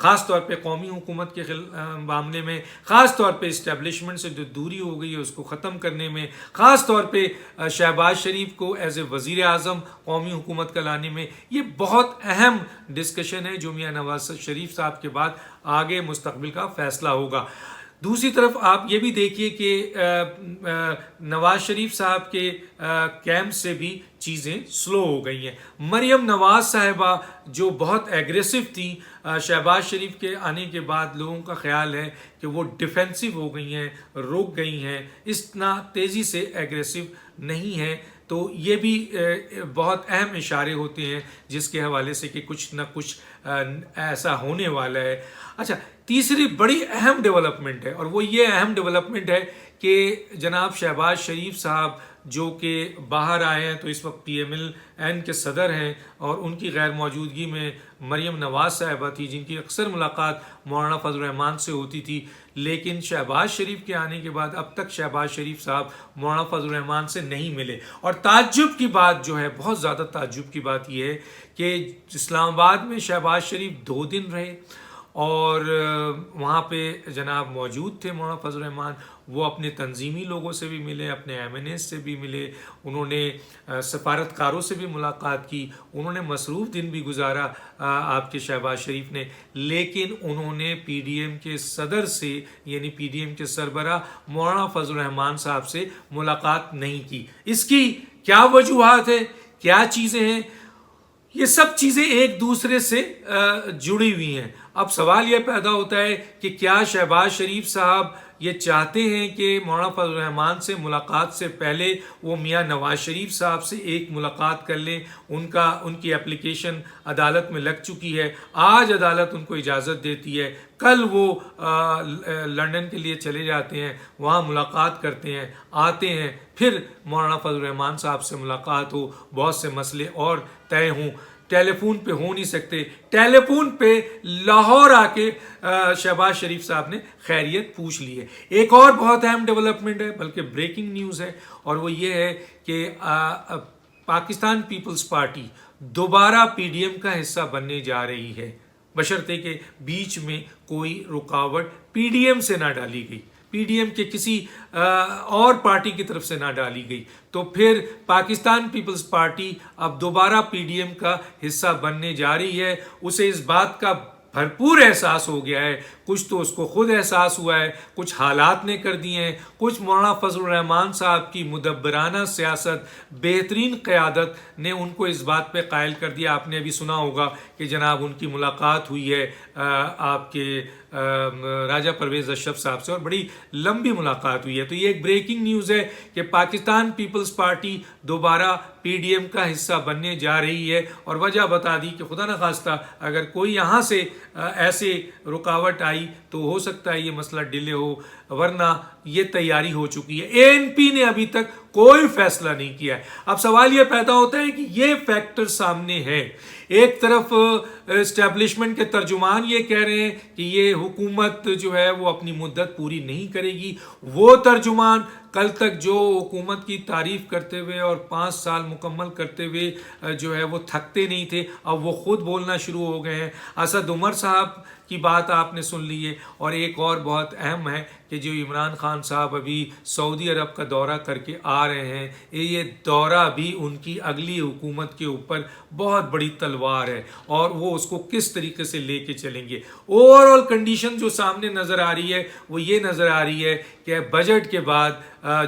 خاص طور پہ قومی حکومت کے معاملے میں، خاص طور پہ اسٹیبلشمنٹ سے جو دوری ہو گئی ہے اس کو ختم کرنے میں، خاص طور پہ شہباز شریف کو ایز اے وزیر اعظم قومی حکومت کا لانے میں، یہ بہت اہم ڈسکشن ہے جو میاں نواز شریف صاحب کے بعد آگے مستقبل کا فیصلہ ہوگا۔ دوسری طرف آپ یہ بھی دیکھیے کہ نواز شریف صاحب کے کیمپ سے بھی چیزیں سلو ہو گئی ہیں۔ مریم نواز صاحبہ جو بہت ایگریسو تھیں، شہباز شریف کے آنے کے بعد لوگوں کا خیال ہے کہ وہ ڈیفینسو ہو گئی ہیں، رک گئی ہیں، اتنا تیزی سے ایگریسو نہیں ہیں۔ تو یہ بھی بہت اہم اشارے ہوتے ہیں جس کے حوالے سے کہ کچھ نہ کچھ ایسا ہونے والا ہے۔ اچھا، تیسری بڑی اہم ڈیولپمنٹ ہے، اور وہ یہ اہم ڈیولپمنٹ ہے کہ جناب شہباز شریف صاحب جو کہ باہر آئے ہیں، تو اس وقت پی ایم ایل این کے صدر ہیں، اور ان کی غیر موجودگی میں مریم نواز صاحبہ تھی جن کی اکثر ملاقات مولانا فضل الرحمان سے ہوتی تھی، لیکن شہباز شریف کے آنے کے بعد اب تک شہباز شریف صاحب مولانا فضل الرحمان سے نہیں ملے۔ اور تعجب کی بات جو ہے، بہت زیادہ تعجب کی بات یہ ہے کہ اسلام آباد میں شہباز شریف 2 دن رہے، اور وہاں پہ جناب موجود تھے مولانا فضل الرحمان۔ وہ اپنے تنظیمی لوگوں سے بھی ملے، اپنے ایم این ایز سے بھی ملے، انہوں نے سفارتکاروں سے بھی ملاقات کی، انہوں نے مصروف دن بھی گزارا آپ کے شہباز شریف نے، لیکن انہوں نے پی ڈی ایم کے صدر سے، یعنی پی ڈی ایم کے سربراہ مولانا فضل الرحمان صاحب سے ملاقات نہیں کی۔ اس کی کیا وجوہات ہیں، کیا چیزیں ہیں؟ یہ سب چیزیں ایک دوسرے سے جڑی ہوئی ہیں۔ اب سوال یہ پیدا ہوتا ہے کہ کیا شہباز شریف صاحب یہ چاہتے ہیں کہ مولانا فضل الرحمان سے ملاقات سے پہلے وہ میاں نواز شریف صاحب سے ایک ملاقات کر لیں؟ ان کی اپلیکیشن عدالت میں لگ چکی ہے، آج عدالت ان کو اجازت دیتی ہے، کل وہ لندن کے لیے چلے جاتے ہیں، وہاں ملاقات کرتے ہیں، آتے ہیں، پھر مولانا فضل الرحمان صاحب سے ملاقات ہو، بہت سے مسئلے اور طے ہوں۔ ٹیلی فون پہ ہو نہیں سکتے، ٹیلی فون پہ لاہور آ کے شہباز شریف صاحب نے خیریت پوچھ لی ہے۔ ایک اور بہت اہم ڈیولپمنٹ ہے، بلکہ بریکنگ نیوز ہے، اور وہ یہ ہے کہ پاکستان پیپلز پارٹی دوبارہ پی ڈی ایم کا حصہ بننے جا رہی ہے، بشرطے کہ بیچ میں کوئی رکاوٹ پی ڈی ایم سے نہ ڈالی گئی، پی ڈی ایم کے کسی اور پارٹی کی طرف سے نہ ڈالی گئی، تو پھر پاکستان پیپلز پارٹی اب دوبارہ پی ڈی ایم کا حصہ بننے جا رہی ہے۔ اسے اس بات کا بھرپور احساس ہو گیا ہے، کچھ تو اس کو خود احساس ہوا ہے، کچھ حالات نے کر دیے ہیں، کچھ مولانا فضل الرحمان صاحب کی مدبرانہ سیاست، بہترین قیادت نے ان کو اس بات پہ قائل کر دیا۔ آپ نے ابھی سنا ہوگا کہ جناب ان کی ملاقات ہوئی ہے آپ کے راجہ پرویز اشرف صاحب سے، اور بڑی لمبی ملاقات ہوئی ہے۔ تو یہ ایک بریکنگ نیوز ہے کہ پاکستان پیپلز پارٹی دوبارہ پی ڈی ایم کا حصہ بننے جا رہی ہے، اور وجہ بتا دی کہ خدا نخواستہ اگر کوئی یہاں سے ایسے رکاوٹ آئی تو ہو سکتا ہے یہ مسئلہ ڈیلے ہو، ورنہ یہ تیاری ہو چکی ہے۔ اے این پی نے ابھی تک کوئی فیصلہ نہیں کیا ہے۔ اب سوال یہ پیدا ہوتا ہے کہ یہ فیکٹر سامنے ہے، ایک طرف اسٹیبلشمنٹ کے ترجمان یہ کہہ رہے ہیں کہ یہ حکومت جو ہے وہ اپنی مدت پوری نہیں کرے گی، وہ ترجمان کل تک جو حکومت کی تعریف کرتے ہوئے اور 5 سال مکمل کرتے ہوئے جو ہے وہ تھکتے نہیں تھے، اب وہ خود بولنا شروع ہو گئے ہیں۔ اسد عمر صاحب کی بات آپ نے سن لی ہے، اور ایک اور بہت اہم ہے کہ جو عمران خان صاحب ابھی سعودی عرب کا دورہ کر کے آ رہے ہیں، یہ دورہ بھی ان کی اگلی حکومت کے اوپر بہت بڑی تلوار ہے، اور وہ اس کو کس طریقے سے لے کے چلیں گے۔ اوور آل کنڈیشن جو سامنے نظر آ رہی ہے وہ یہ نظر آ رہی ہے کہ بجٹ کے بعد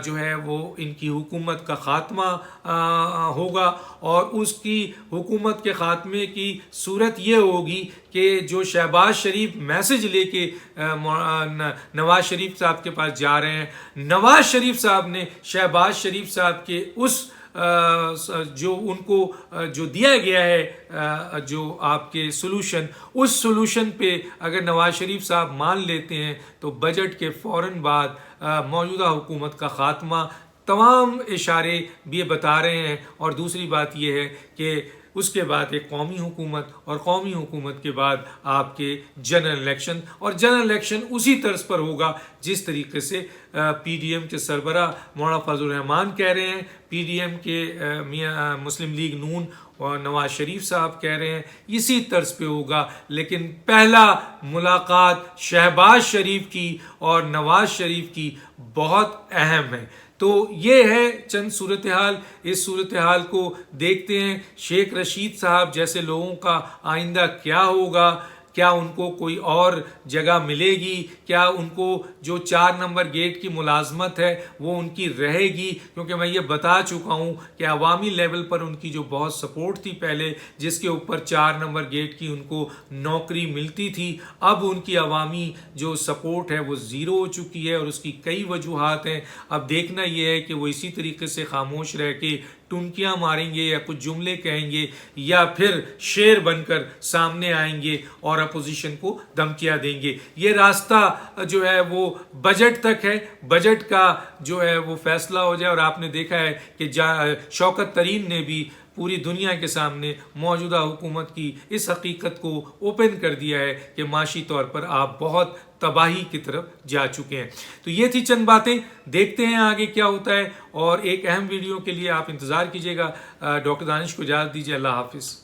جو ہے وہ ان کی حکومت کا خاتمہ ہوگا، اور اس کی حکومت کے خاتمے کی صورت یہ ہوگی کہ جو شہباز شریف میسج لے کے نواز شریف صاحب کے پاس جا رہے ہیں، نواز شریف صاحب نے شہباز شریف صاحب کے اس جو ان کو جو دیا گیا ہے جو آپ کے سلوشن، اس سلوشن پہ اگر نواز شریف صاحب مان لیتے ہیں تو بجٹ کے فوراً بعد موجودہ حکومت کا خاتمہ، تمام اشارے بھی یہ بتا رہے ہیں۔ اور دوسری بات یہ ہے کہ اس کے بعد ایک قومی حکومت اور قومی حکومت کے بعد آپ کے جنرل الیکشن، اور جنرل الیکشن اسی طرز پر ہوگا جس طریقے سے پی ڈی ایم کے سربراہ مولانا فضل الرحمان کہہ رہے ہیں، پی ڈی ایم کے مسلم لیگ نون اور نواز شریف صاحب کہہ رہے ہیں، اسی طرز پہ ہوگا۔ لیکن پہلا ملاقات شہباز شریف کی اور نواز شریف کی بہت اہم ہے۔ تو یہ ہے چند صورتحال، اس صورتحال کو دیکھتے ہیں شیخ رشید صاحب جیسے لوگوں کا آئندہ کیا ہوگا، کیا ان کو کوئی اور جگہ ملے گی، کیا ان کو جو 4 نمبر گیٹ کی ملازمت ہے وہ ان کی رہے گی، کیونکہ میں یہ بتا چکا ہوں کہ عوامی لیول پر ان کی جو بہت سپورٹ تھی پہلے، جس کے اوپر 4 نمبر گیٹ کی ان کو نوکری ملتی تھی، اب ان کی عوامی جو سپورٹ ہے وہ زیرو ہو چکی ہے، اور اس کی کئی وجوہات ہیں۔ اب دیکھنا یہ ہے کہ وہ اسی طریقے سے خاموش رہ کے ٹنکیاں ماریں گے یا کچھ جملے کہیں گے، یا پھر شیر بن کر سامنے آئیں گے اور اپوزیشن کو دھمکیاں دیں گے۔ یہ راستہ جو ہے وہ بجٹ تک ہے، بجٹ کا جو ہے وہ فیصلہ ہو جائے۔ اور آپ نے دیکھا ہے کہ شوکت ترین نے بھی پوری دنیا کے سامنے موجودہ حکومت کی اس حقیقت کو اوپن کر دیا ہے کہ معاشی طور پر آپ بہت تباہی کی طرف جا چکے ہیں۔ تو یہ تھی چند باتیں، دیکھتے ہیں آگے کیا ہوتا ہے، اور ایک اہم ویڈیو کے لیے آپ انتظار کیجیے گا۔ ڈاکٹر دانش کو اجازت دیجیے، اللہ حافظ۔